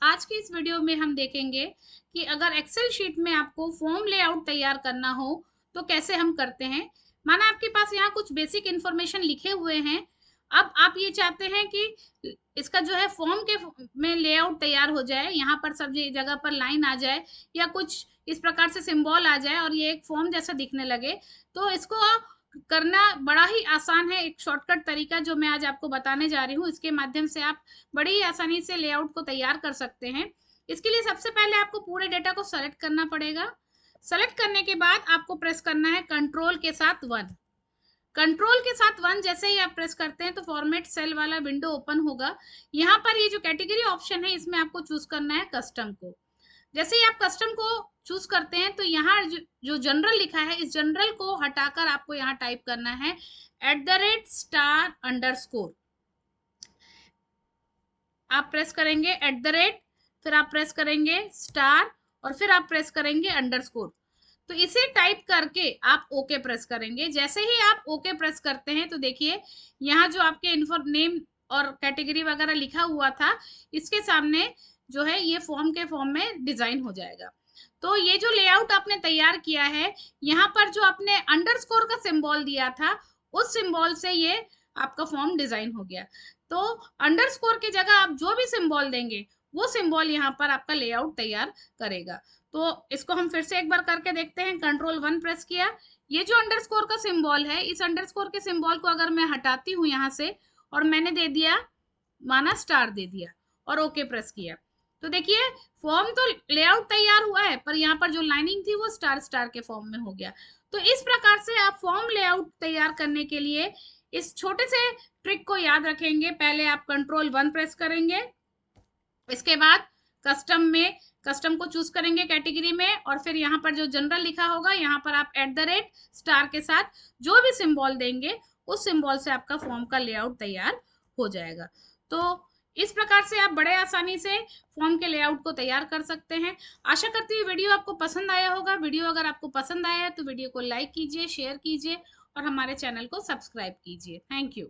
आज की इस वीडियो में हम देखेंगे कि अगर एक्सेल शीट में आपको फॉर्म लेआउट तैयार करना हो तो कैसे हम करते हैं। माना आपके पास यहाँ कुछ बेसिक इन्फॉर्मेशन लिखे हुए हैं, अब आप ये चाहते हैं कि इसका जो है फॉर्म के में लेआउट तैयार हो जाए, यहाँ पर सब जगह पर लाइन आ जाए या कुछ इस प्रकार से सिंबल आ जाए और ये एक फॉर्म जैसा दिखने लगे। तो इसको करना बड़ा ही आसान है। एक शॉर्टकट तरीका जो मैं आज आपको बताने जा रही हूँ, इसके माध्यम से आप बड़ी ही आसानी से लेआउट को तैयार कर सकते हैं। इसके लिए सबसे पहले आपको पूरे डेटा को सेलेक्ट करना पड़ेगा। सेलेक्ट करने के बाद आपको प्रेस करना है कंट्रोल के साथ 1। कंट्रोल के साथ 1 जैसे ही आप प्रेस करते हैं तो फॉर्मेट सेल वाला विंडो ओपन होगा। यहाँ पर ये जो कैटेगरी ऑप्शन है इसमें आपको चूज करना है कस्टम को। जैसे ही आप कस्टम को चूज करते हैं तो यहाँ जो जनरल लिखा है इस जनरल को हटाकर आपको यहाँ टाइप करना है @*_। आप प्रेस करेंगे @, फिर आप प्रेस करेंगे स्टार और फिर आप प्रेस करेंगे अंडरस्कोर। तो इसे टाइप करके आप ओके प्रेस करेंगे। जैसे ही आप ओके प्रेस करते हैं तो देखिए यहाँ जो आपके इन्फो नेम और कैटेगरी वगैरह लिखा हुआ था इसके सामने जो है ये फॉर्म के फॉर्म में डिजाइन हो जाएगा। तो ये जो लेआउट आपने तैयार किया है, यहाँ पर जो आपने अंडरस्कोर का सिंबल दिया था उस सिंबल से ये आपका फॉर्म डिजाइन हो गया। तो अंडरस्कोर की जगह आप जो भी सिंबल देंगे वो सिंबल यहाँ पर आपका लेआउट तैयार करेगा। तो इसको हम फिर से एक बार करके देखते हैं। कंट्रोल 1 प्रेस किया, ये जो अंडरस्कोर का सिंबल है इस अंडरस्कोर के सिंबल को अगर मैं हटाती हूँ यहाँ से और मैंने दे दिया माना स्टार दे दिया और ओके प्रेस किया, तो देखिए फॉर्म तो लेआउट तैयार हुआ है पर यहाँ पर जो लाइनिंग थी वो स्टार स्टार के फॉर्म में हो गया। तो इस प्रकार से आप फॉर्म लेआउट तैयार करने के लिए इस छोटे से ट्रिक को याद रखेंगे। पहले आप कंट्रोल 1 प्रेस करेंगे, इसके बाद कस्टम में कस्टम को चूज करेंगे कैटेगरी में और फिर यहाँ पर जो जनरल लिखा होगा यहाँ पर आप @* के साथ जो भी सिंबल देंगे उस सिंबल से आपका फॉर्म का लेआउट तैयार हो जाएगा। तो इस प्रकार से आप बड़े आसानी से फॉर्म के लेआउट को तैयार कर सकते हैं। आशा करती हूँ वीडियो आपको पसंद आया होगा। वीडियो अगर आपको पसंद आया है तो वीडियो को लाइक कीजिए, शेयर कीजिए और हमारे चैनल को सब्सक्राइब कीजिए। Thank you.